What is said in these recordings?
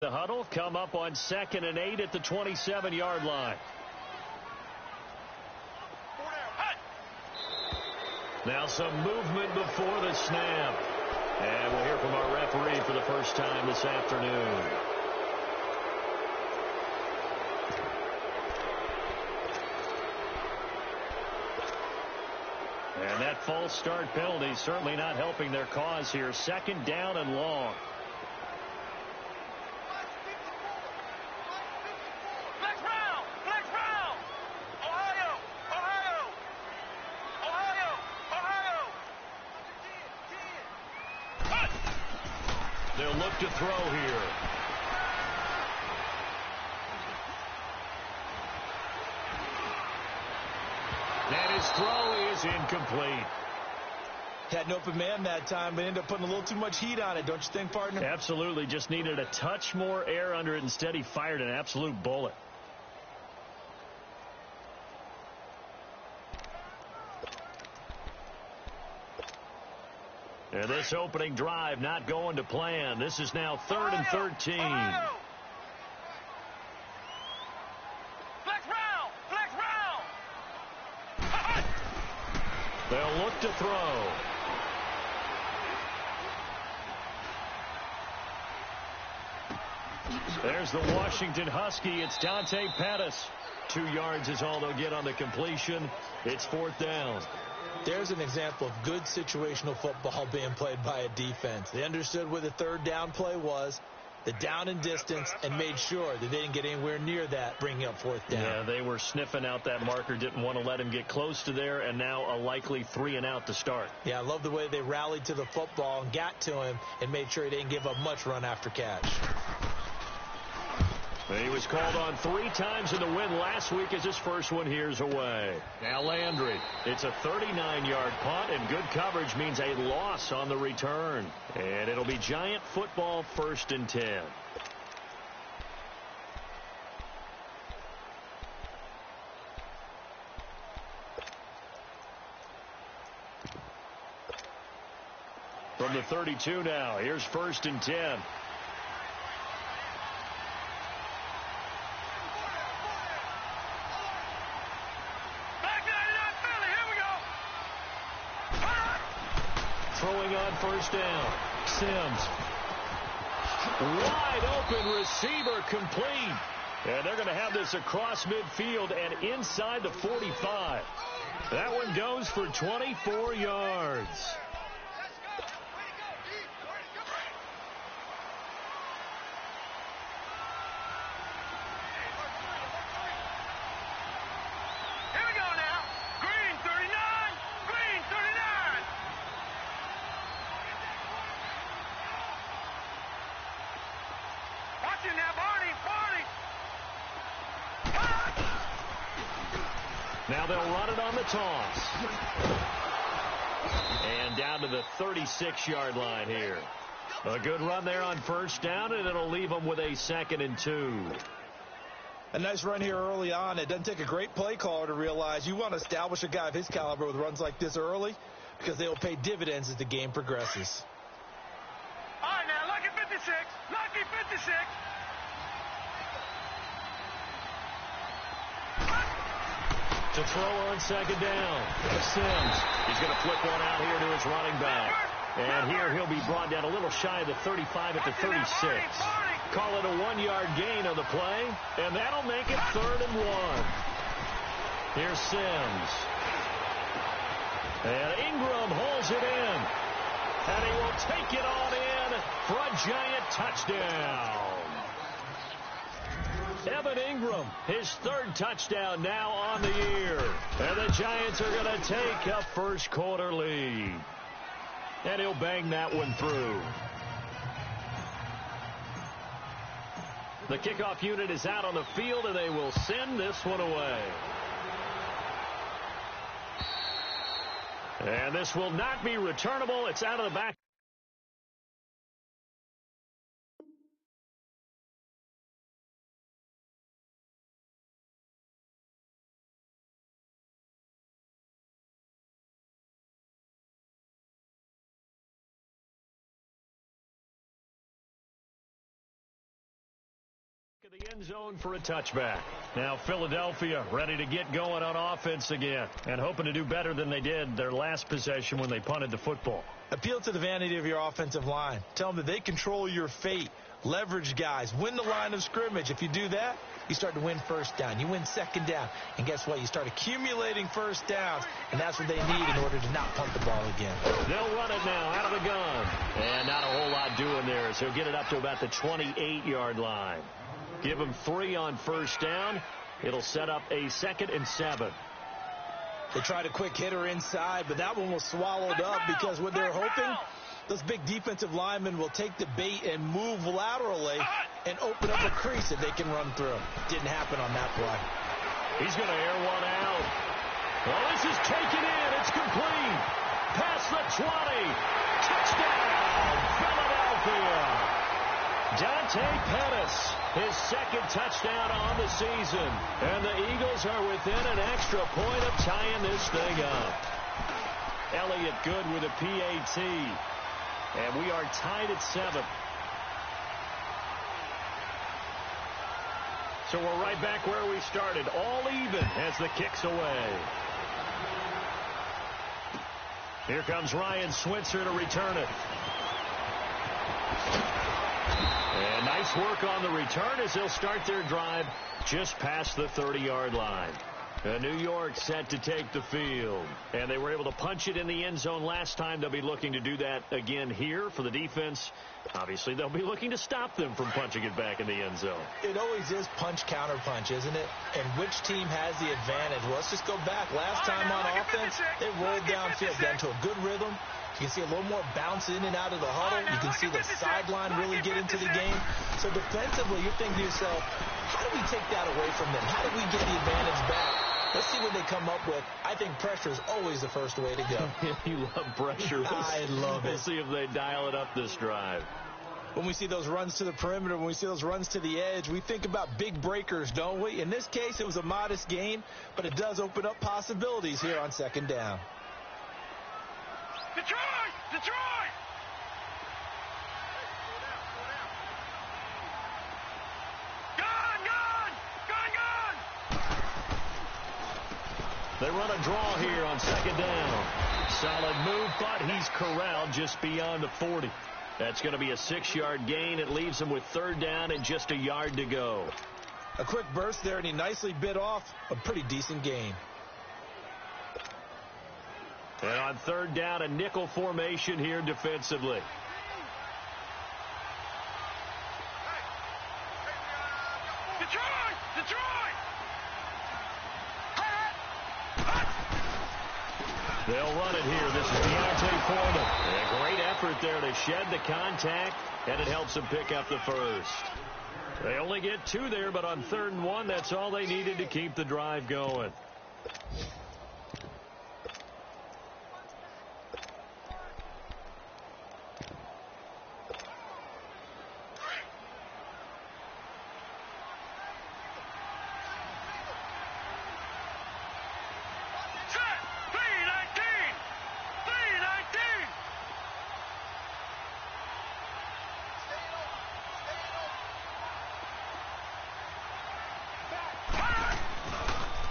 The huddle come up on 2nd and 8 at the 27-yard line. Now some movement before the snap. And we'll hear from our referee for the first time this afternoon. And that false start penalty certainly not helping their cause here. 2nd down and long. They'll look to throw here. And his throw is incomplete. Had an open man that time, but ended up putting a little too much heat on it, don't you think, partner? Absolutely. Just needed a touch more air under it. Instead, he fired an absolute bullet. And this opening drive not going to plan. This is now 3rd and 13. They'll look to throw. There's the Washington Husky. It's Dante Pettis. 2 yards is all they'll get on the completion. It's 4th down. There's an example of good situational football being played by a defense. They understood where the 3rd down play was, the down and distance, and made sure that they didn't get anywhere near that, bringing up 4th down. Yeah, they were sniffing out that marker, didn't want to let him get close to there, and now a likely 3 and out to start. Yeah, I love the way they rallied to the football and got to him and made sure he didn't give up much run after catch. He was called on 3 times in the win last week as his first one here's away. Now Landry. It's a 39-yard punt, and good coverage means a loss on the return. And it'll be Giant football 1st and 10. From the 32 now, here's 1st and 10. Throwing on 1st down. Sims. Wide open receiver complete. And they're going to have this across midfield and inside the 45. That one goes for 24 yards. Now they'll run it on the toss. And down to the 36-yard line here. A good run there on 1st down, and it'll leave them with a 2nd and 2. A nice run here early on. It doesn't take a great play caller to realize you want to establish a guy of his caliber with runs like this early because they will pay dividends as the game progresses. All right, now, lucky 56. Lucky 56. To throw on 2nd down. Sims. He's going to flip one out here to his running back. And here he'll be brought down a little shy of the 35 at the 36. Call it a 1-yard gain on the play, and that'll make it 3rd and 1. Here's Sims. And Ingram holds it in. And he will take it on in for a Giant touchdown. Evan Ingram, his 3rd touchdown now on the year. And the Giants are going to take a first quarter lead. And he'll bang that one through. The kickoff unit is out on the field, and they will send this one away. And this will not be returnable. It's out of the back. of the end zone for a touchback. Now Philadelphia ready to get going on offense again and hoping to do better than they did their last possession when they punted the football. Appeal to the vanity of your offensive line. Tell them that they control your fate. Leverage guys. Win the line of scrimmage. If you do that, you start to win first down. You win second down. And guess what? You start accumulating first downs, and that's what they need in order to not punt the ball again. They'll run it now out of the gun. And not a whole lot doing there, so he'll get it up to about the 28-yard line. Give him 3 on first down. It'll set up a 2nd and 7. They tried a quick hitter inside, but that one was swallowed up because what they're hoping, those big defensive linemen will take the bait and move laterally and open up a crease that they can run through. Didn't happen on that play. He's going to air one out. Well, this is taken in. It's complete. Past the 20. Touchdown, Philadelphia. Dante Pettis, his 2nd touchdown on the season. And the Eagles are within an extra point of tying this thing up. Elliott good with a PAT. And we are tied at 7. So we're right back where we started. All even as the kick's away. Here comes Ryan Switzer to return it. And nice work on the return as they'll start their drive just past the 30-yard line. New York set to take the field. And they were able to punch it in the end zone last time. They'll be looking to do that again here for the defense. Obviously, they'll be looking to stop them from punching it back in the end zone. It always is punch, counter punch, isn't it? And which team has the advantage? Well, let's just go back. Last time on offense, they rolled downfield, got into a good rhythm. You can see a little more bounce in and out of the huddle. You can see the sideline really get into the game. So defensively, you're thinking to yourself, how do we take that away from them? How do we get the advantage back? Let's see what they come up with. I think pressure is always the first way to go. You love pressure. I love it. We'll see if they dial it up this drive. When we see those runs to the perimeter, when we see those runs to the edge, we think about big breakers, don't we? In this case, it was a modest gain, but it does open up possibilities here on 2nd down. Detroit! Detroit! Gone! Gone! Gone! Gone! They run a draw here on 2nd down. Solid move, but he's corralled just beyond the 40. That's going to be a 6-yard gain. It leaves him with 3rd down and just a yard to go. A quick burst there, and he nicely bit off a pretty decent gain. And on 3rd down, a nickel formation here defensively. Detroit! Detroit! They'll run it here. This is Deontay Foreman. A great effort there to shed the contact, and it helps them pick up the first. They only get 2 there, but on 3rd and 1, that's all they needed to keep the drive going.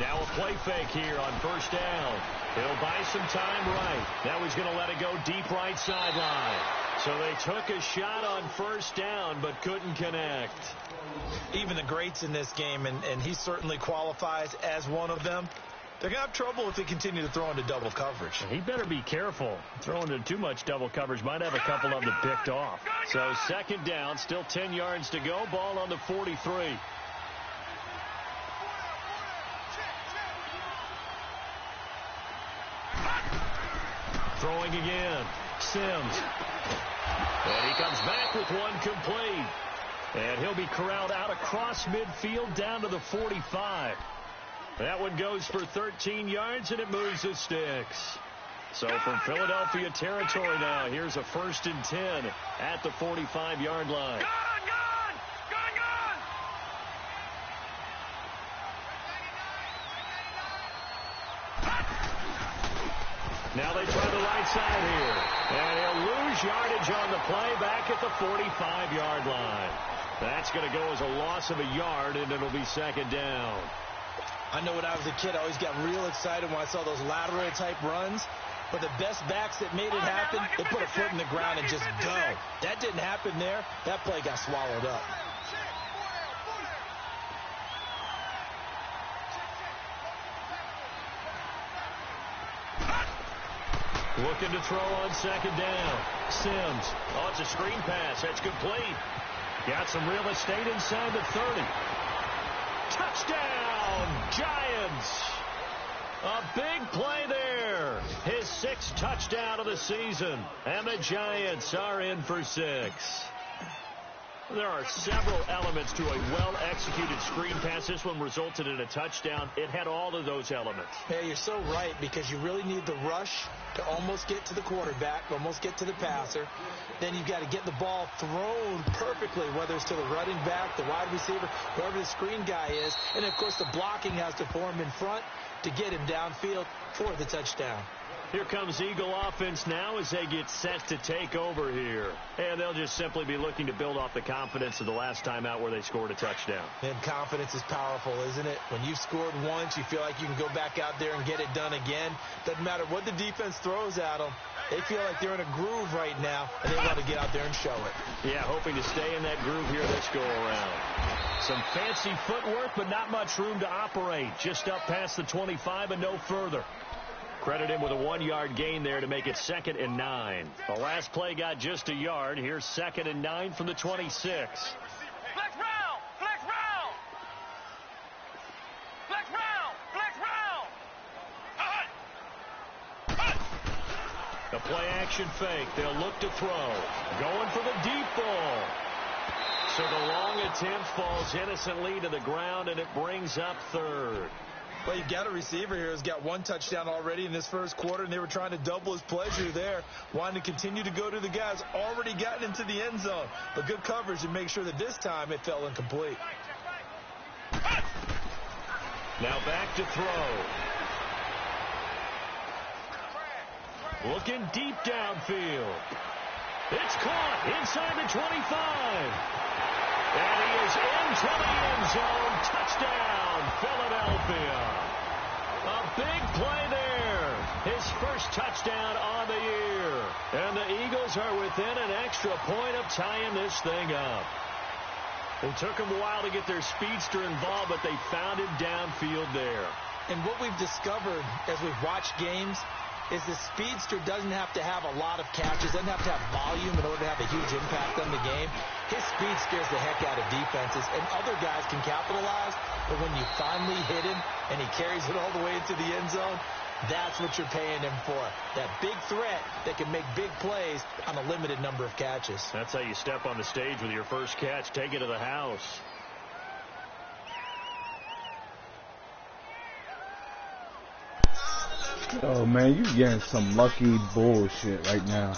Now a play fake here on 1st down. He'll buy some time right. Now he's going to let it go deep right sideline. So they took a shot on 1st down but couldn't connect. Even the greats in this game, and he certainly qualifies as one of them, they're going to have trouble if they continue to throw into double coverage. He better be careful. Throwing into too much double coverage might have a couple of them picked off. So 2nd down, still 10 yards to go. Ball on the 43. Throwing again. Sims. And he comes back with one complete. And he'll be corralled out across midfield down to the 45. That one goes for 13 yards, and it moves the sticks. So from Philadelphia territory now, here's a 1st and 10 at the 45-yard line. Now they try the right side here. And he'll lose yardage on the play back at the 45-yard line. That's going to go as a loss of a yard, and it'll be second down. I know when I was a kid, I always got real excited when I saw those lateral-type runs. But the best backs that made it happen, they put a foot in the ground and just go. That didn't happen there. That play got swallowed up. Looking to throw on second down. Sims. Oh, it's a screen pass. That's complete. Got some real estate inside the 30. Touchdown, Giants. A big play there. His 6th touchdown of the season. And the Giants are in for 6. There are several elements to a well-executed screen pass. This one resulted in a touchdown. It had all of those elements. Yeah, you're so right, because you really need the rush to almost get to the quarterback, almost get to the passer. Then you've got to get the ball thrown perfectly, whether it's to the running back, the wide receiver, whoever the screen guy is. And, of course, the blocking has to form in front to get him downfield for the touchdown. Here comes Eagle offense now as they get set to take over here. And they'll just simply be looking to build off the confidence of the last time out where they scored a touchdown. And confidence is powerful, isn't it? When you've scored once, you feel like you can go back out there and get it done again. Doesn't matter what the defense throws at them. They feel like they're in a groove right now, and they want to get out there and show it. Yeah, hoping to stay in that groove here this go-around. Some fancy footwork, but not much room to operate. Just up past the 25 and no further. Credit him with a 1-yard gain there to make it 2nd and 9. The last play got just a yard. Here's 2nd and 9 from the 26. Flex round! Flex round! Flex round! Flex round! The play-action fake. They'll look to throw. Going for the deep ball. So the long attempt falls innocently to the ground, and it brings up 3rd. Well, you've got a receiver here who's got 1 touchdown already in this first quarter, and they were trying to double his pleasure there, wanting to continue to go to the guys already gotten into the end zone. But good coverage to make sure that this time it fell incomplete. Now back to throw. Looking deep downfield. It's caught inside the 25. And he is into the end zone. Touchdown, Philadelphia. A big play there. His first touchdown on the year. And the Eagles are within an extra point of tying this thing up. It took them a while to get their speedster involved, but they found him downfield there. And what we've discovered as we've watched games is the speedster doesn't have to have a lot of catches, doesn't have to have volume in order to have a huge impact on the game. His speed scares the heck out of defenses, and other guys can capitalize, but when you finally hit him and he carries it all the way into the end zone, that's what you're paying him for. That big threat that can make big plays on a limited number of catches. That's how you step on the stage with your first catch. Take it to the house. Oh man, you getting some lucky bullshit right now.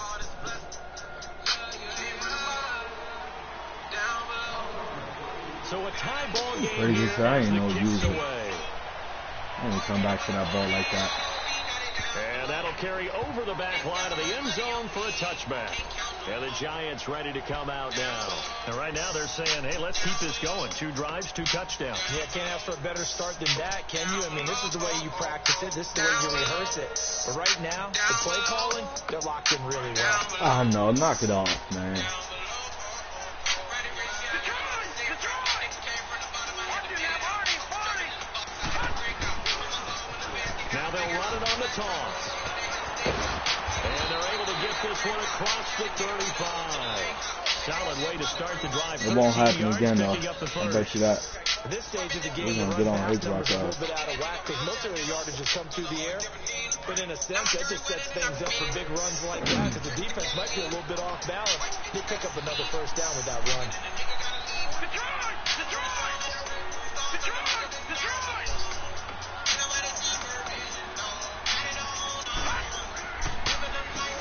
So a tie ball game Crazy, here so I as ain't the no kick's user. away. I ain't come back to that ball like that. And that'll carry over the back line of the end zone for a touchback. And the Giants ready to come out now. And right now they're saying, hey, let's keep this going. 2 drives, 2 touchdowns. Yeah, can't ask for a better start than that, can you? I mean, this is the way you practice it. This is the way you rehearse it. But right now, the play calling, they're locked in really well. I know, knock it off, man. Now they'll run it on the toss. And they're able to get this one across the 35. Solid way to start the drive. It won't happen again, though. I bet you that. At this stage of the game, We're the gonna get run on pass his numbers rock are a out. little bit out of whack because most of their yardage has come through the air. But in a sense, that just sets things up for big runs like that because the defense might be a little bit off balance. They pick up another first down with that run.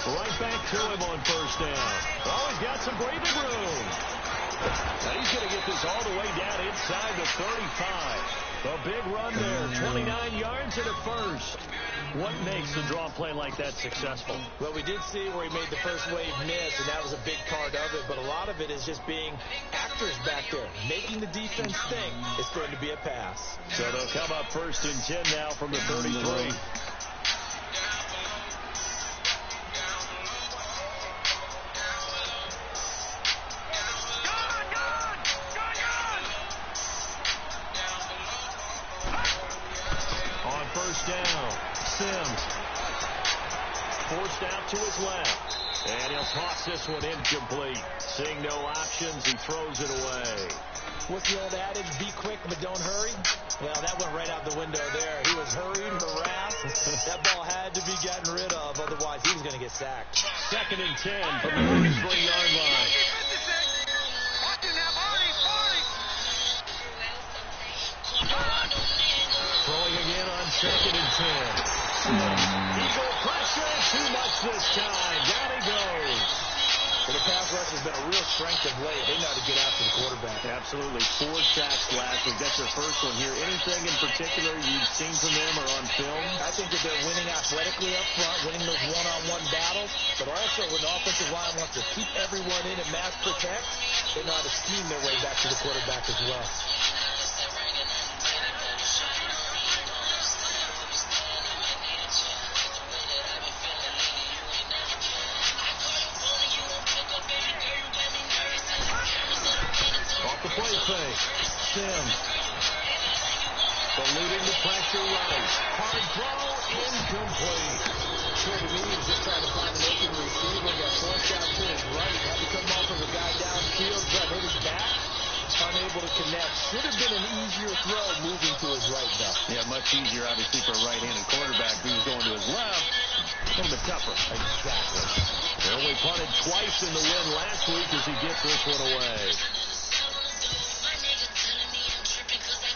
Right back to him on first down. Oh, he's got some breathing room. Now he's going to get this all the way down inside the 35. A big run there, 29 yards and a first. What makes the draw play like that successful? Well, we did see where he made the first wave miss, and that was a big part of it. But a lot of it is just being actors back there, making the defense think it's going to be a pass. So they'll come up 1st and 10 now from the 33. On 1st down, Sims forced out to his left, and he'll toss this one incomplete. Seeing no options, he throws it away. What's the old adage? Be quick, but don't hurry. Well, that went right out the window there. He was hurried, harassed. That ball had to be gotten rid of, otherwise he was going to get sacked. 2nd and 10 from the 33-yard line. Throwing again on 2nd and 10. Eagle pressure, too much this time. Down he goes. Well, the pass rush has been a real strength of late. They know how to get after the quarterback. Absolutely. 4 sacks last week. That's their first one here. Anything in particular you've seen from them or on film? I think that they're winning athletically up front, winning those one-on-one battles, but also when the offensive line wants to keep everyone in and mass protect, they know how to scheme their way back to the quarterback as well. Off the play fake. Sims. Eluding the pressure right. Hard throw, incomplete. Sure, to me, he's just trying to find an open receiver. Got forced out to his right. Had to come off of a guy downfield. Got hit his back. Unable to connect. Should have been an easier throw moving to his right, though. Yeah, much easier, obviously, for a right-handed quarterback who's going to his left. A little bit tougher. Exactly. They only punted twice in the win last week as he gets this one away.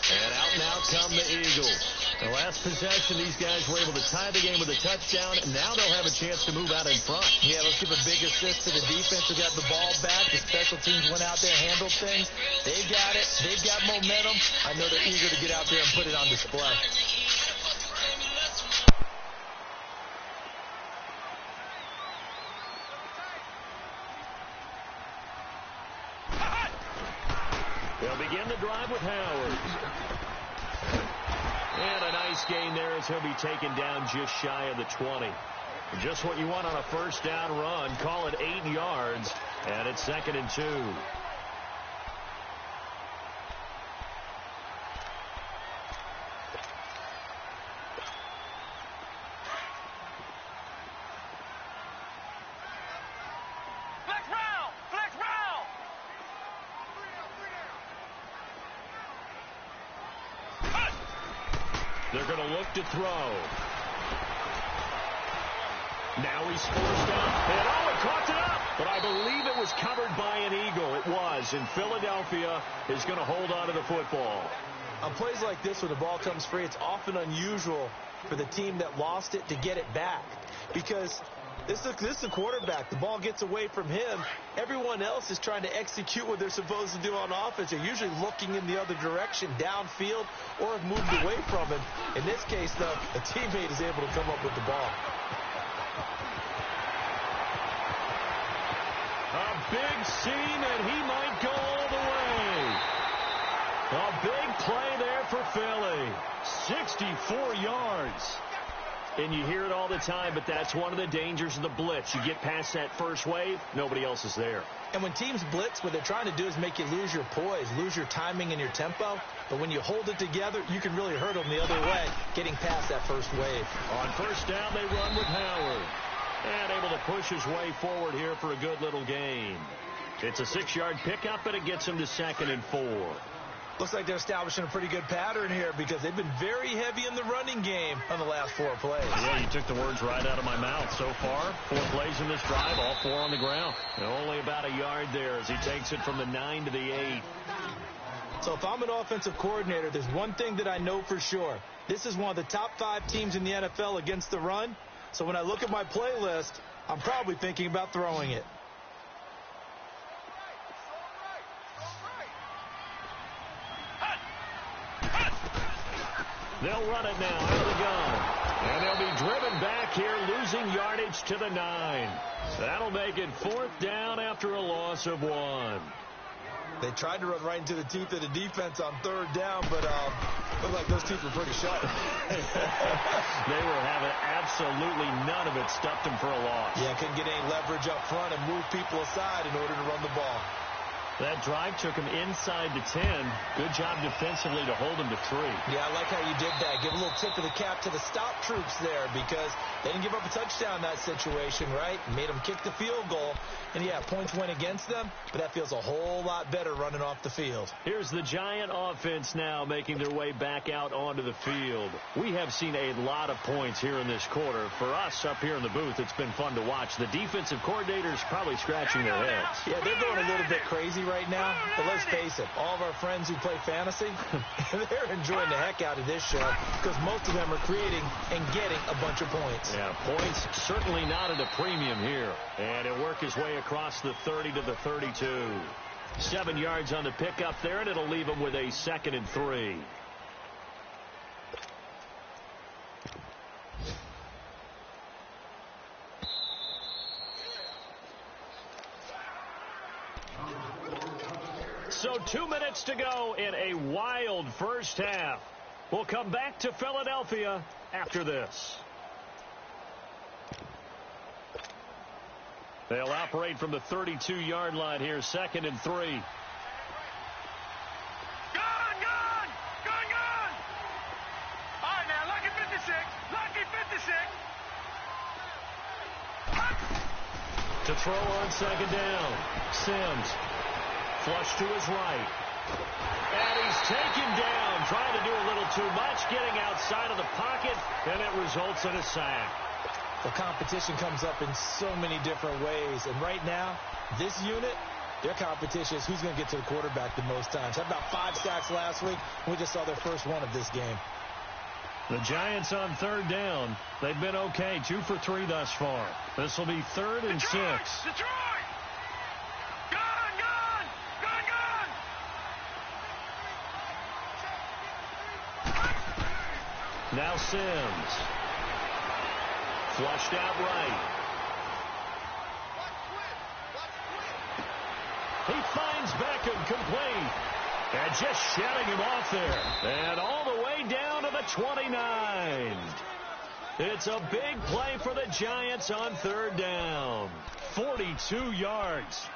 And out now come the Eagles. The last possession, these guys were able to tie the game with a touchdown, and now they'll have a chance to move out in front. Yeah, let's give a big assist to the defense who got the ball back. The special teams went out there, handled things. They got it. They've got momentum. I know they're eager to get out there and put it on display. They'll begin the drive with Howard. And a nice gain there as he'll be taken down just shy of the 20. Just what you want on a 1st down run. Call it 8 yards. And it's 2nd and 2. They're going to look to throw. Now he's forced out. And he caught it up. But I believe it was covered by an Eagle. It was. And Philadelphia is going to hold on to the football. On plays like this where the ball comes free, it's often unusual for the team that lost it to get it back. Because this is a quarterback. The ball gets away from him. Everyone else is trying to execute what they're supposed to do on offense. They're usually looking in the other direction, downfield, or have moved away from him. In this case, though, a teammate is able to come up with the ball. A big seam, and he might go all the way. A big play there for Philly. 64 yards. And you hear it all the time, but that's one of the dangers of the blitz. You get past that first wave, nobody else is there. And when teams blitz, what they're trying to do is make you lose your poise, lose your timing and your tempo. But when you hold it together, you can really hurt them the other way, getting past that first wave. On 1st down, they run with Howard. And able to push his way forward here for a good little gain. It's a 6-yard pickup, and it gets him to 2nd and 4. Looks like they're establishing a pretty good pattern here because they've been very heavy in the running game on the last 4 plays. Yeah, you took the words right out of my mouth. So far, 4 plays in this drive, all 4 on the ground. And only about a yard there as he takes it from the 9 to the 8. So if I'm an offensive coordinator, there's one thing that I know for sure. This is one of the top 5 teams in the NFL against the run. So when I look at my playlist, I'm probably thinking about throwing it. They'll run it now out of the gun. And they'll be driven back here, losing yardage to the 9. That'll make it 4th down after a loss of 1. They tried to run right into the teeth of the defense on 3rd down, but looked like those teeth were pretty sharp. They were having absolutely none of it, stuffed them for a loss. Yeah, couldn't get any leverage up front and move people aside in order to run the ball. That drive took him inside the 10. Good job defensively to hold him to 3. Yeah, I like how you did that. Give a little tip of the cap to the stop troops there because they didn't give up a touchdown in that situation, right? Made them kick the field goal. And, yeah, points went against them, but that feels a whole lot better running off the field. Here's the Giant offense now making their way back out onto the field. We have seen a lot of points here in this quarter. For us up here in the booth, it's been fun to watch. The defensive coordinators probably scratching their heads. Yeah, they're going a little bit crazy right now, but let's face it, all of our friends who play fantasy, they're enjoying the heck out of this show because most of them are creating and getting a bunch of points. Yeah, points certainly not at a premium here. And he'll work his way across the 30 to the 32. 7 yards on the pickup there, and it'll leave him with a 2nd and 3. So 2 minutes to go in a wild first half. We'll come back to Philadelphia after this. They'll operate from the 32-yard line here, 2nd and 3. Gun! All right, now, lucky 56. Lucky 56. To throw on 2nd down. Sims. Flush to his right. And he's taken down, trying to do a little too much, getting outside of the pocket, and it results in a sack. The competition comes up in so many different ways. And right now, this unit, their competition is who's going to get to the quarterback the most times. Had about 5 sacks last week. We just saw their first one of this game. The Giants on 3rd down. They've been okay, 2 for 3 thus far. This will be 3rd and 6. Detroit! Now Sims. Flushed out right. He finds Beckham complete. And just shutting him off there. And all the way down to the 29. It's a big play for the Giants on 3rd down. 42 yards.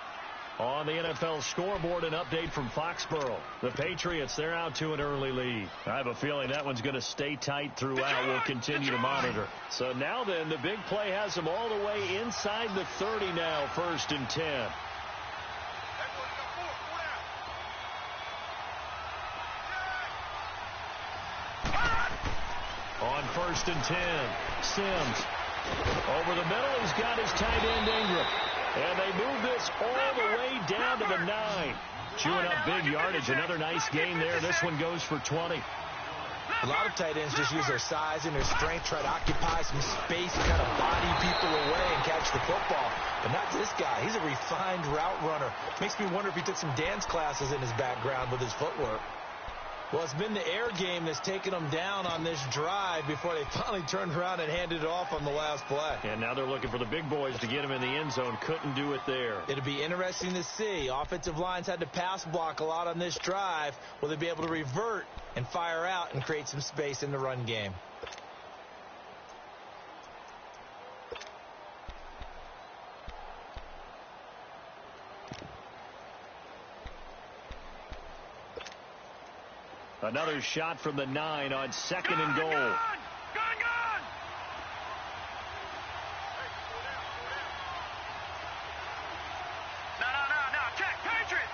On the NFL scoreboard, an update from Foxborough. The Patriots, they're out to an early lead. I have a feeling that one's going to stay tight throughout. We'll continue to monitor. So now then, the big play has them all the way inside the 30 now, 1st and 10. On 1st and 10, Sims. Over the middle, he's got his tight end Ingram. And they move this all the way down to the 9. Chewing up big yardage. Another nice gain there. This one goes for 20. A lot of tight ends just use their size and their strength, try to occupy some space, kind of body people away and catch the football. But not this guy. He's a refined route runner. Makes me wonder if he took some dance classes in his background with his footwork. Well, it's been the air game that's taken them down on this drive before they finally turned around and handed it off on the last play. And now they're looking for the big boys to get him in the end zone. Couldn't do it there. It'll be interesting to see. Offensive lines had to pass block a lot on this drive. Will they be able to revert and fire out and create some space in the run game? Another shot from the 9 on 2nd and goal. Gun! No. Check. Patriot!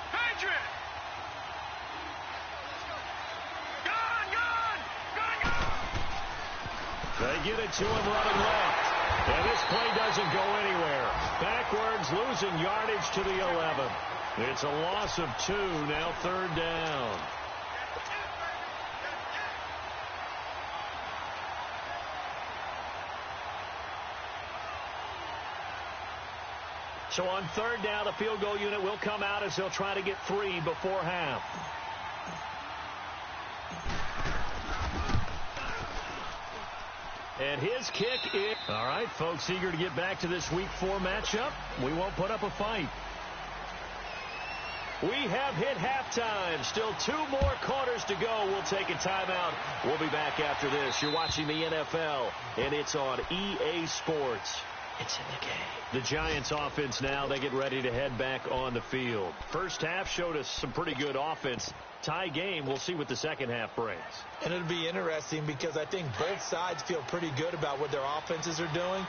Gun! They get it to him running left. And this play doesn't go anywhere. Backwards, losing yardage to the 11. It's a loss of 2, now 3rd down. So on 3rd down, the field goal unit will come out as they'll try to get 3 before half. And his kick is... All right, folks, eager to get back to this Week 4 matchup. We won't put up a fight. We have hit halftime. Still 2 more quarters to go. We'll take a timeout. We'll be back after this. You're watching the NFL, and it's on EA Sports. It's in the game. The Giants offense now, they get ready to head back on the field. First half showed us some pretty good offense. Tie game, we'll see what the second half brings. And it'll be interesting because I think both sides feel pretty good about what their offenses are doing.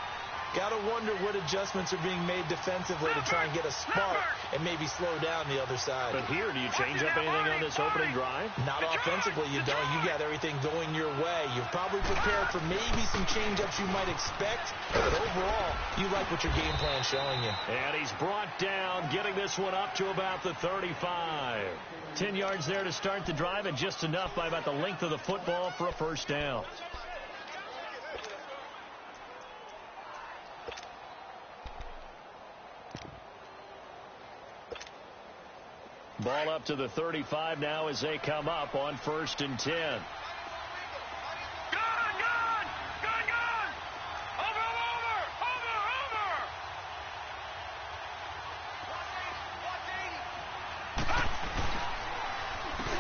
Got to wonder what adjustments are being made defensively to try and get a spark and maybe slow down the other side. But here, do you change up anything on this opening drive? Not offensively, you don't. You got everything going your way. You're probably prepared for maybe some change-ups you might expect. But overall, you like what your game plan's showing you. And he's brought down, getting this one up to about the 35. 10 yards there to start the drive, and just enough by about the length of the football for a first down. Ball up to the 35 now as they come up on 1st and 10. Gone! Over!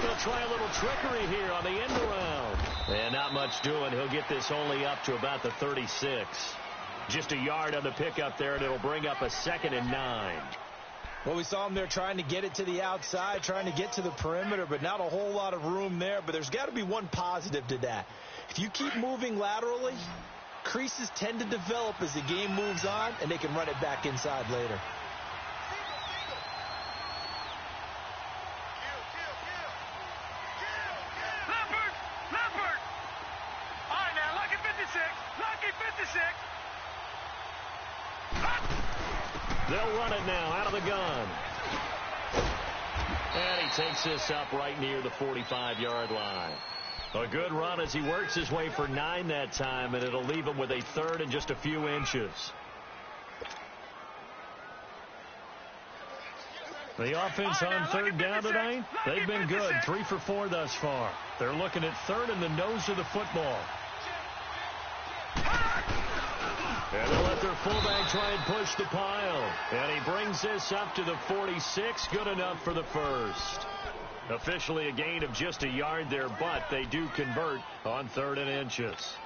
Going to try a little trickery here on the end around. And not much doing. He'll get this only up to about the 36. Just a yard on the pickup there, and it'll bring up a 2nd and 9. Well, we saw him there trying to get it to the outside, trying to get to the perimeter, but not a whole lot of room there. But there's got to be one positive to that. If you keep moving laterally, creases tend to develop as the game moves on, and they can run it back inside later. Leopard! All right, now, lucky 56. Lucky 56. They'll run it now out of the gun. And he takes this up right near the 45-yard line. A good run as he works his way for 9 that time, and it'll leave him with a 3rd and just a few inches. The offense on 3rd down tonight, they've been good. 3 for 4 thus far. They're looking at 3rd in the nose of the football. And they'll let their fullback try and push the pile. And he brings this up to the 46. Good enough for the first. Officially a gain of just a yard there, but they do convert on 3rd and inches.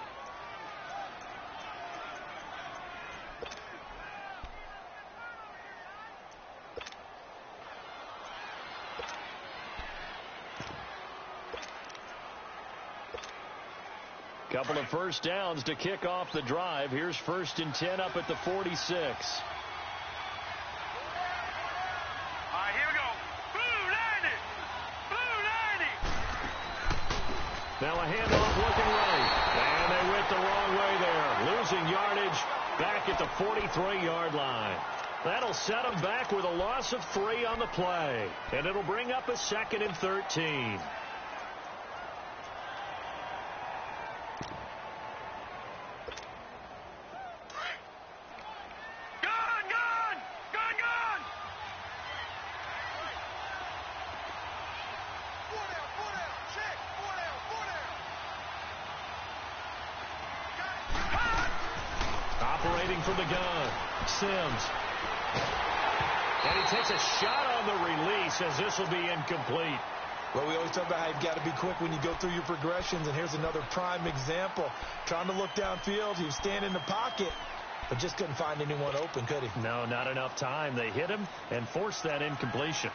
Couple of first downs to kick off the drive. Here's 1st and 10 up at the 46. All right, here we go. Blue 90. Now a handoff looking right. And they went the wrong way there. Losing yardage back at the 43-yard line. That'll set them back with a loss of 3 on the play. And it'll bring up a 2nd and 13. Operating from the gun, Sims. And he takes a shot on the release as this will be incomplete. Well, we always talk about how you've got to be quick when you go through your progressions, and here's another prime example. Trying to look downfield, he was standing in the pocket, but just couldn't find anyone open, could he? No, not enough time. They hit him and forced that incompletion.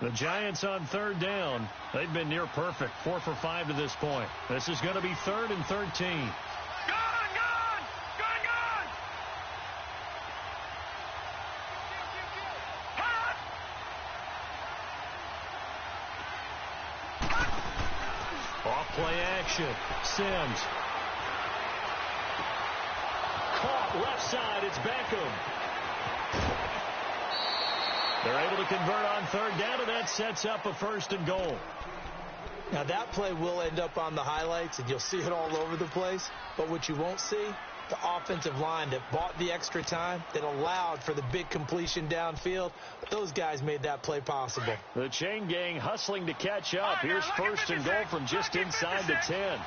The Giants on 3rd down. They've been near perfect. 4 for 5 to this point. This is going to be 3rd and 13. Off-play action. Sims. Caught left side. It's Beckham. They're able to convert on 3rd down, and that sets up a 1st and goal. Now, that play will end up on the highlights, and you'll see it all over the place. But what you won't see the offensive line that bought the extra time, that allowed for the big completion downfield. Those guys made that play possible. The chain gang hustling to catch up. Here's first and goal from just inside the 10.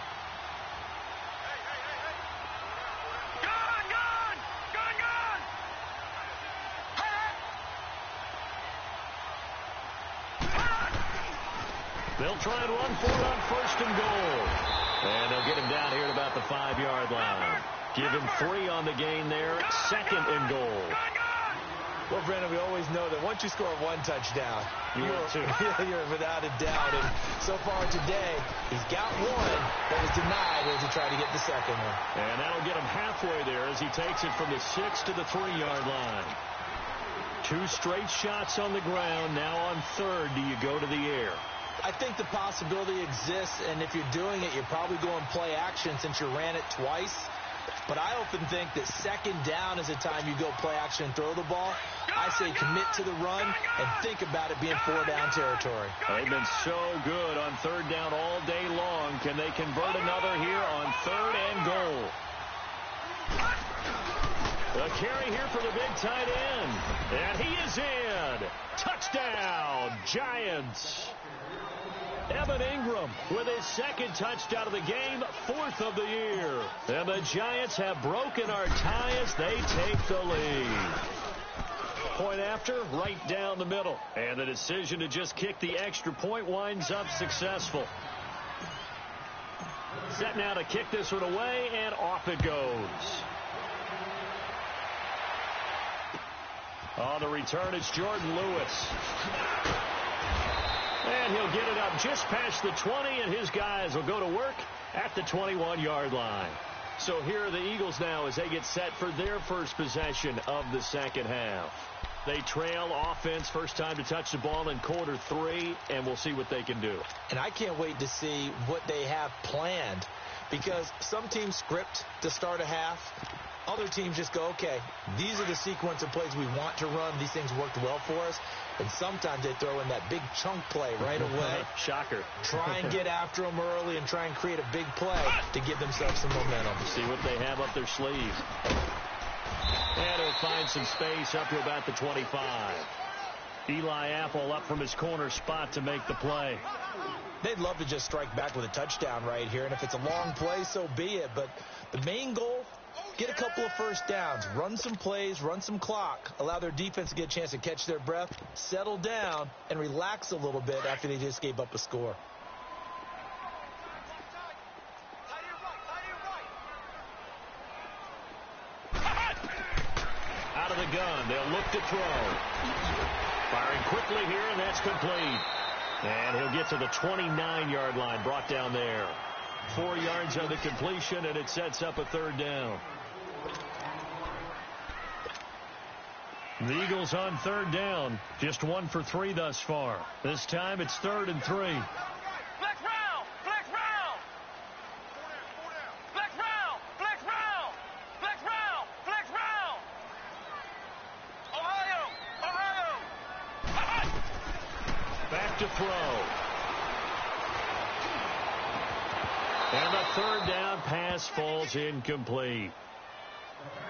They'll try and run for it on first and goal. And they'll get him down here at about the 5-yard line. Give him 3 on the gain there. Second and goal. Well, Brandon, we always know that once you score 1 touchdown, you're without a doubt. And so far today, he's got 1 that was denied as he tried to get the second one. And that'll get him halfway there as he takes it from the 6 to the 3-yard line. 2 straight shots on the ground. Now on third, do you go to the air? I think the possibility exists, and if you're doing it, you're probably going play action since you ran it twice. But I often think that second down is a time you go play action and throw the ball. I say commit to the run and think about it being 4-down territory. They've been so good on third down all day long. Can they convert another here on third and goal? The carry here for the big tight end. And he is in. Touchdown, Giants. Evan Ingram with his second touchdown of the game, 4th of the year. And the Giants have broken our tie as they take the lead. Point after, right down the middle. And the decision to just kick the extra point winds up successful. Set now to kick this one away, and off it goes. On the return, it's Jordan Lewis. And he'll get it up just past the 20, and his guys will go to work at the 21-yard line. So here are the Eagles now as they get set for their first possession of the second half. They trail offense, first time to touch the ball in quarter 3, and we'll see what they can do. And I can't wait to see what they have planned, because some teams script to start a half. Other teams just go, okay, these are the sequence of plays we want to run. These things worked well for us. And sometimes they throw in that big chunk play right away. Shocker. Try and get after them early and try and create a big play to give themselves some momentum. See what they have up their sleeve. And he'll find some space up to about the 25. Eli Apple up from his corner spot to make the play. They'd love to just strike back with a touchdown right here. And if it's a long play, so be it. But the main goal, get a couple of first downs, run some plays, run some clock, allow their defense to get a chance to catch their breath, settle down, and relax a little bit after they just gave up a score. Out of the gun, they'll look to throw. Firing quickly here, and that's complete. And he'll get to the 29-yard line, brought down there. 4 yards on the completion, and it sets up a third down. The Eagles on third down, just 1 for 3 thus far. This time it's 3rd and 3. Flex round! Flex round! Flex round! Flex round! Flex round! Flex round! Ohio! Ohio! Back to throw. And the third down pass falls incomplete.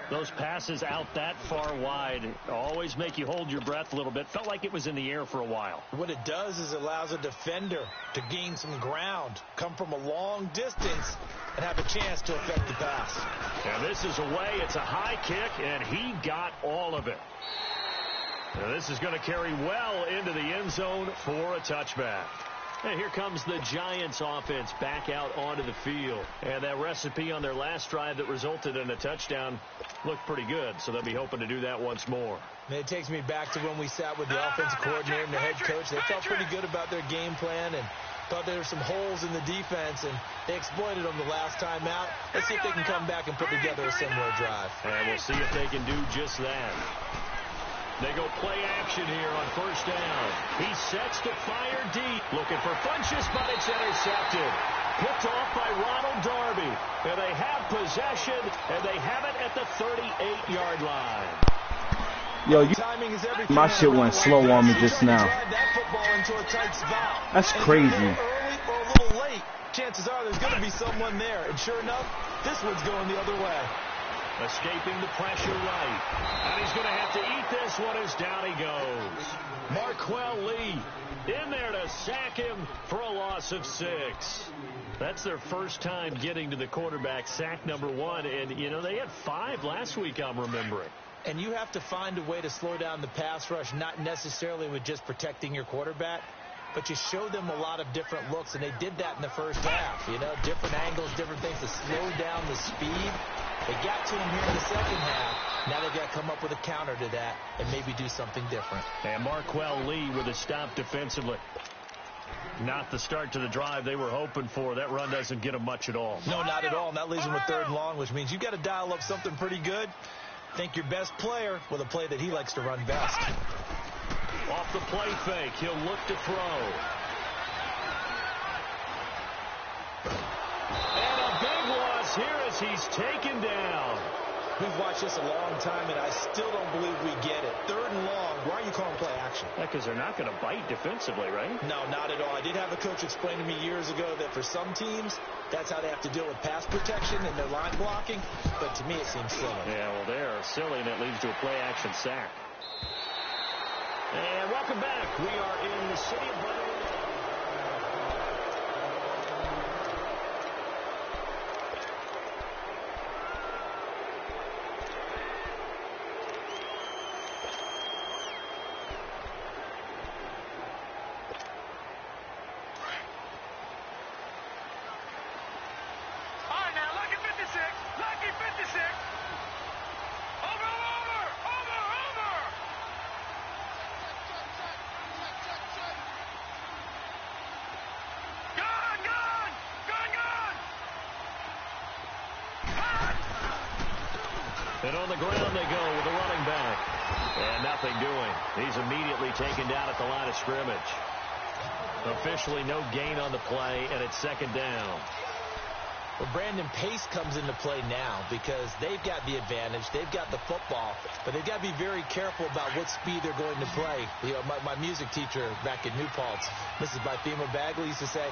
Those passes out that far wide always make you hold your breath a little bit. Felt like it was in the air for a while. What it does is it allows a defender to gain some ground, come from a long distance, and have a chance to affect the pass. And this is away. It's a high kick, and he got all of it. Now this is going to carry well into the end zone for a touchback. And here comes the Giants offense back out onto the field. And that recipe on their last drive that resulted in a touchdown looked pretty good. So they'll be hoping to do that once more. And it takes me back to when we sat with the offensive coordinator and the head coach. They felt pretty good about their game plan and thought there were some holes in the defense, and they exploited them the last time out. Let's see if they can come back and put together a similar drive. And we'll see if they can do just that. They go play action here on first down. He sets to fire deep. Looking for Funchess, but it's intercepted. Picked off by Ronald Darby. And they have possession, and they have it at the 38-yard line. Yo, my shit went slow on me just now. That's crazy. Early or a little late, chances are there's going to be someone there. And sure enough, this one's going the other way. Escaping the pressure right. And he's going to have to eat this one as down he goes. Marquell Lee in there to sack him for a loss of 6. That's their first time getting to the quarterback, sack number 1. And, you know, they had 5 last week, I'm remembering. And you have to find a way to slow down the pass rush, not necessarily with just protecting your quarterback, but you show them a lot of different looks, and they did that in the first half. You know, different angles, different things to slow down the speed. They got to him here in the second half. Now they've got to come up with a counter to that and maybe do something different. And Marquell Lee with a stop defensively. Not the start to the drive they were hoping for. That run doesn't get them much at all. No, not at all. And that leaves them with 3rd and long, which means you've got to dial up something pretty good. Think your best player with a play that he likes to run best. Off the play fake, he'll look to throw. And a big loss here as he's taken down. We've watched this a long time, and I still don't believe we get it. 3rd and long, why are you calling play action? Because they're not going to bite defensively, right? No, not at all. I did have a coach explain to me years ago that for some teams, that's how they have to deal with pass protection and their line blocking. But to me, it seems silly. Yeah, well, they're silly, and it leads to a play action sack. And welcome back. We are in the city of Brotherly. And on the ground they go with a running back. And nothing doing. He's immediately taken down at the line of scrimmage. Officially no gain on the play, and it's 2nd down. Well, Brandon, pace comes into play now because they've got the advantage. They've got the football, but they've got to be very careful about what speed they're going to play. You know, my music teacher back at New Paltz, Mrs. Bythema Bagley, used to say,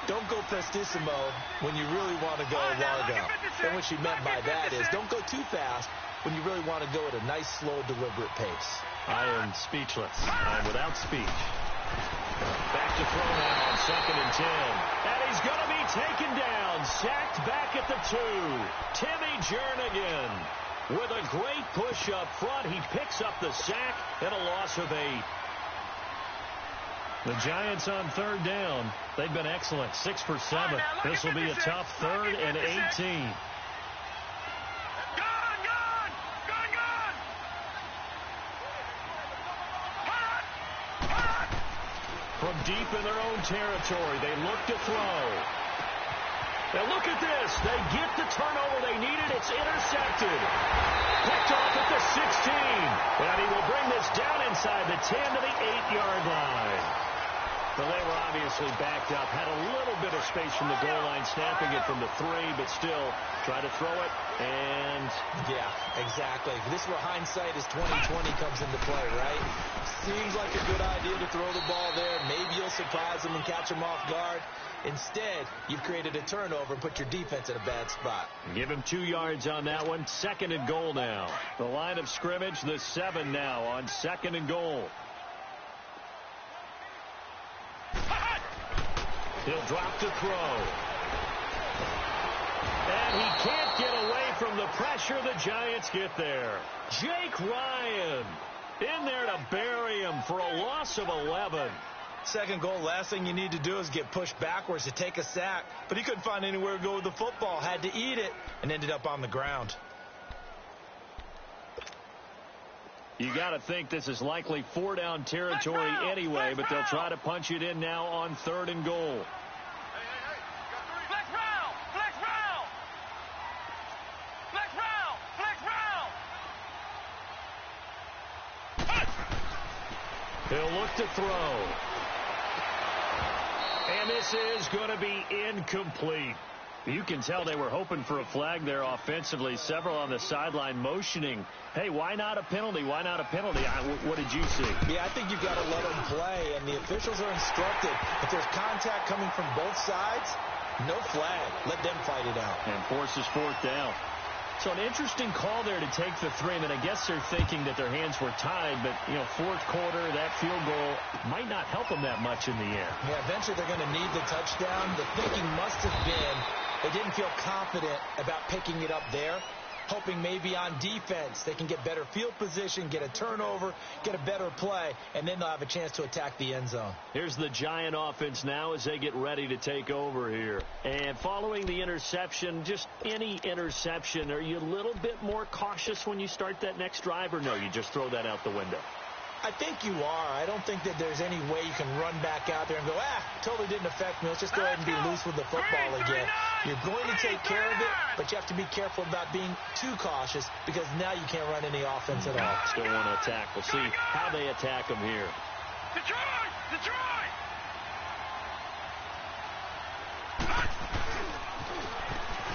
don't go prestissimo when you really want to go largo. And what she meant by that is don't go too fast when you really want to go at a nice, slow, deliberate pace. I am speechless. I'm without speech. Back to throw now on 2nd and 10. And he's going to be taken down. Sacked back at the 2. Timmy Jernigan with a great push up front. He picks up the sack and a loss of 8. The Giants on 3rd down. They've been excellent. 6 for 7. This will be a tough 3rd and 18. From deep in their own territory, they look to throw. Now look at this. They get the turnover they needed. It's intercepted. Picked off at the 16. And he will bring this down inside the 10 to the 8-yard line. Well, they were obviously backed up. Had a little bit of space from the goal line, snapping it from the 3, but still try to throw it. And yeah, exactly. This is where hindsight is 20/20 comes into play, right? Seems like a good idea to throw the ball there. Maybe you'll surprise them and catch them off guard. Instead, you've created a turnover and put your defense in a bad spot. Give him 2 yards on that one. 2nd and goal now. The line of scrimmage, the 7 now on 2nd and goal. He'll drop to throw. And he can't get away from the pressure. The Giants get there. Jake Ryan in there to bury him for a loss of 11. 2nd goal, last thing you need to do is get pushed backwards to take a sack. But he couldn't find anywhere to go with the football. Had to eat it and ended up on the ground. You got to think this is likely 4-down territory anyway, but they'll try to punch it in now on 3rd and goal. He'll look to throw. And this is going to be incomplete. You can tell they were hoping for a flag there offensively. Several on the sideline motioning, hey, why not a penalty? Why not a penalty? What did you see? Yeah, I think you've got to let them play, and the officials are instructed. If there's contact coming from both sides, no flag. Let them fight it out. And forces 4th down. So an interesting call there to take the 3. I mean, I guess they're thinking that their hands were tied, but, you know, fourth quarter, that field goal might not help them that much in the end. Yeah, eventually they're going to need the touchdown. The thinking must have been they didn't feel confident about picking it up there, hoping maybe on defense they can get better field position, get a turnover, get a better play, and then they'll have a chance to attack the end zone. Here's the Giant offense now as they get ready to take over here. And following the interception, just any interception, are you a little bit more cautious when you start that next drive, or no, you just throw that out the window? I think you are. I don't think that there's any way you can run back out there and go, totally didn't affect me. Let's just go ahead and be loose with the football again. You're going to take care of it, but you have to be careful about being too cautious because now you can't run any offense at all. Still want to attack. We'll see how they attack them here. Detroit! Detroit!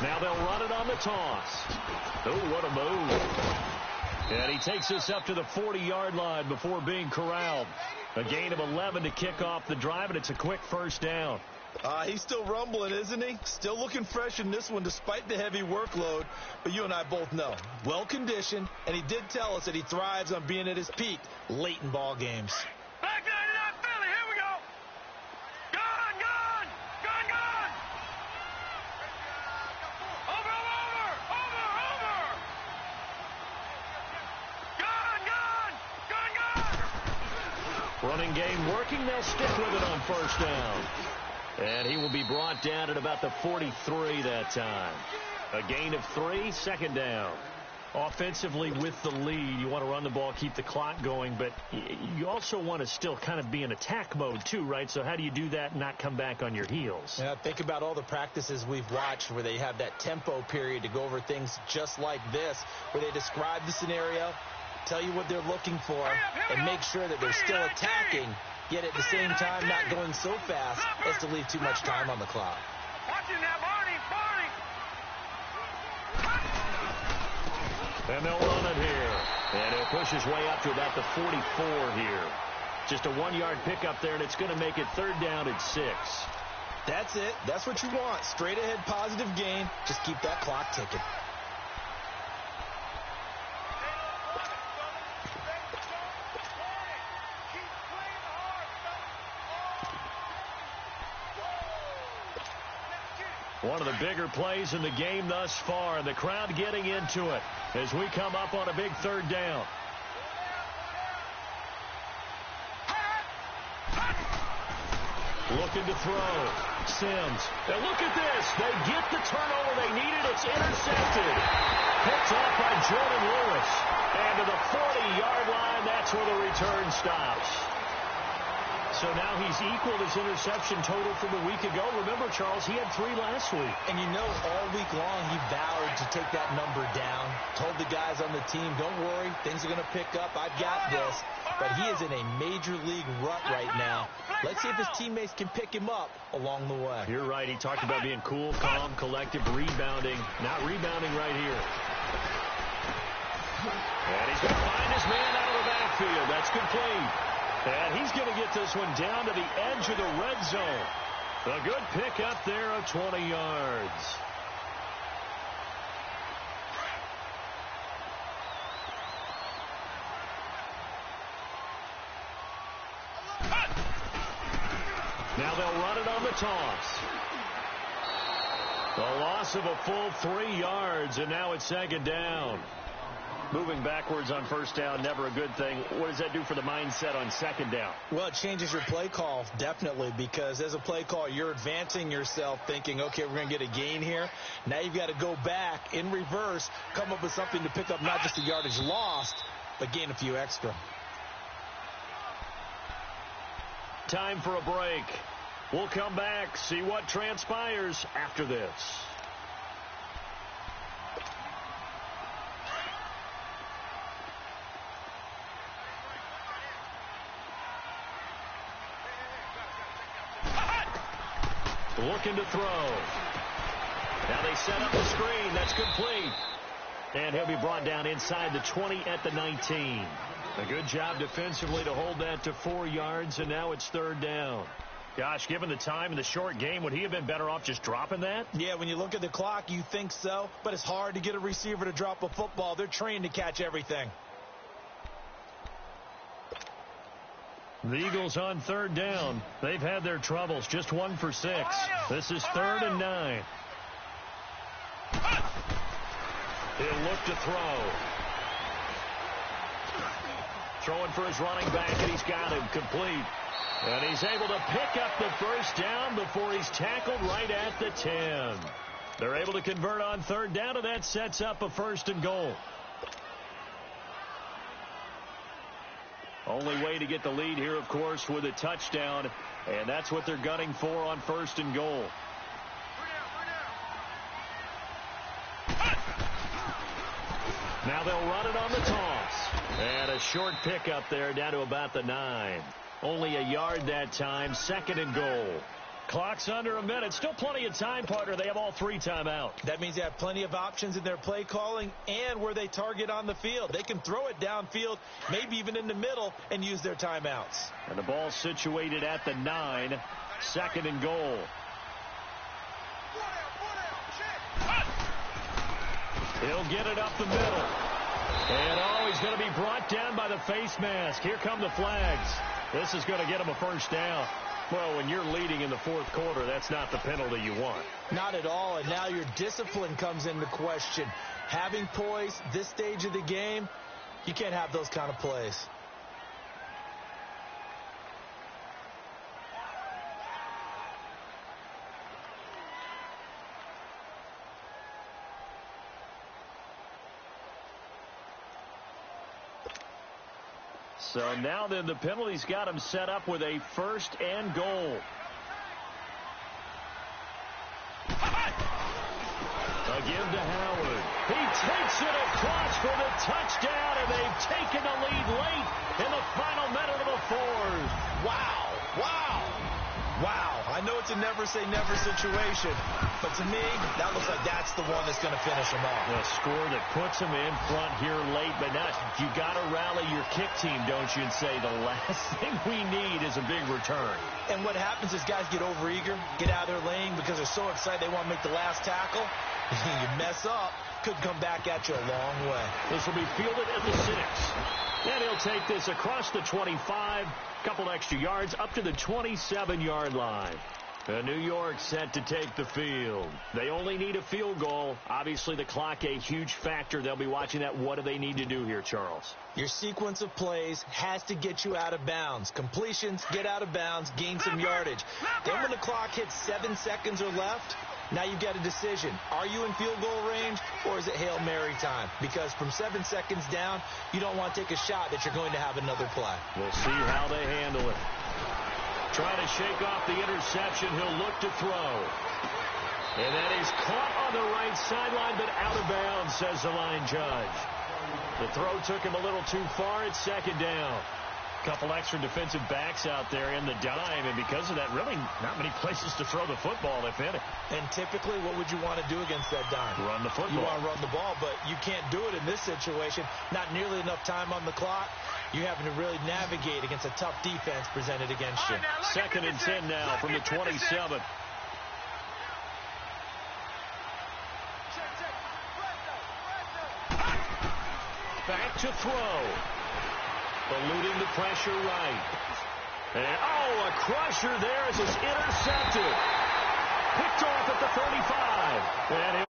Now they'll run it on the toss. Oh, what a move. And he takes us up to the 40-yard line before being corralled. A gain of 11 to kick off the drive, and it's a quick first down. He's still rumbling, isn't he? Still looking fresh in this one despite the heavy workload. But you and I both know, well-conditioned, and he did tell us that he thrives on being at his peak late in ball games. Back 99 Philly, here we go. Gone, gone, gone, gone. Over, over, over, over. Gone, gone, gone, gone. Running game working. They'll stick with it on first down. And he will be brought down at about the 43 that time. A gain of 3, second down. Offensively with the lead, you want to run the ball, keep the clock going, but you also want to still kind of be in attack mode too, right? So how do you do that and not come back on your heels? Yeah, think about all the practices we've watched where they have that tempo period to go over things just like this, where they describe the scenario, tell you what they're looking for, and make sure that they're still attacking, yet at the same time not going so fast as to leave too much time on the clock. Watch it now, Barney, Barney. And they'll run it here. And he'll push his way up to about the 44 here. Just a 1-yard pickup there, and it's going to make it third down at 6. That's it. That's what you want. Straight ahead positive gain. Just keep that clock ticking. One of the bigger plays in the game thus far, and the crowd getting into it as we come up on a big third down. Looking to throw. Sims. And look at this. They get the turnover they needed. It's intercepted. Picked off by Jordan Lewis. And to the 40-yard line, that's where the return stops. So now he's equaled his interception total from a week ago. Remember, Charles, he had 3 last week. And you know, all week long he vowed to take that number down. Told the guys on the team, don't worry, things are going to pick up. I've got this. But he is in a major league rut right now. Let's see if his teammates can pick him up along the way. You're right. He talked about being cool, calm, collective, rebounding. Not rebounding right here. And he's going to find his man out of the backfield. That's complete. And he's going to get this one down to the edge of the red zone. A good pick up there of 20 yards. Now they'll run it on the toss. The loss of a full 3 yards, and now it's second down. Moving backwards on first down, never a good thing. What does that do for the mindset on second down? Well, it changes your play call, definitely, because as a play call, you're advancing yourself thinking, okay, we're going to get a gain here. Now you've got to go back in reverse, come up with something to pick up not just the yardage lost, but gain a few extra. Time for a break. We'll come back, see what transpires after this. Looking to throw. Now they set up the screen. That's complete. And he'll be brought down inside the 20 at the 19. A good job defensively to hold that to 4 yards, and now it's third down. Gosh, given the time and the short game, would he have been better off just dropping that? Yeah, when you look at the clock, you think so, but it's hard to get a receiver to drop a football. They're trained to catch everything. The Eagles on third down. They've had their troubles, just 1 for 6. This is 3rd and 9. He'll look to throw. Throwing for his running back, and he's got him complete. And he's able to pick up the first down before he's tackled right at the 10. They're able to convert on third down, and that sets up a 1st and goal. Only way to get the lead here, of course, with a touchdown, and that's what they're gunning for on 1st and goal. Now they'll run it on the toss. And a short pickup there down to about the 9. Only a yard that time, 2nd and goal. Clock's under a minute. Still plenty of time, partner. They have all 3 timeouts. That means they have plenty of options in their play calling and where they target on the field. They can throw it downfield, maybe even in the middle, and use their timeouts. And the ball situated at the 9, 2nd and goal. He'll get it up the middle. And, he's going to be brought down by the face mask. Here come the flags. This is going to get him a 1st down. Well, when you're leading in the 4th quarter, that's not the penalty you want. Not at all, and now your discipline comes into question. Having poise this stage of the game, you can't have those kind of plays. So now then the penalty's got him set up with a 1st and goal. A give to Howard. He takes it across for the touchdown, and they've taken the lead late in the final minute of the 4th. Wow. I know it's a never-say-never situation, but to me, that looks like that's the one that's going to finish them off. A score that puts them in front here late, but now you got to rally your kick team, don't you, and say the last thing we need is a big return. And what happens is guys get overeager, get out of their lane because they're so excited they want to make the last tackle. You mess up, could come back at you a long way. This will be fielded at the 6. And he'll take this across the 25, couple extra yards up to the 27-yard line. New York set to take the field. They only need a field goal. Obviously, the clock a huge factor. They'll be watching that. What do they need to do here, Charles? Your sequence of plays has to get you out of bounds. Completions, get out of bounds, gain some yardage. Then when the clock hits 7 seconds or left, now you've got a decision. Are you in field goal range, or is it Hail Mary time? Because from 7 seconds down, you don't want to take a shot that you're going to have another play. We'll see how they handle it. Trying to shake off the interception. He'll look to throw. And that is caught on the right sideline, but out of bounds, says the line judge. The throw took him a little too far. It's 2nd down. Couple extra defensive backs out there in the dime, and because of that, really not many places to throw the football, if any. And typically, what would you want to do against that dime? Run the football. You want to run the ball, but you can't do it in this situation. Not nearly enough time on the clock. You're having to really navigate against a tough defense presented against you. 2nd and 10 now from the 27. Back to throw. Eluding the pressure right. And, a crusher there as it's intercepted. Picked off at the 35. And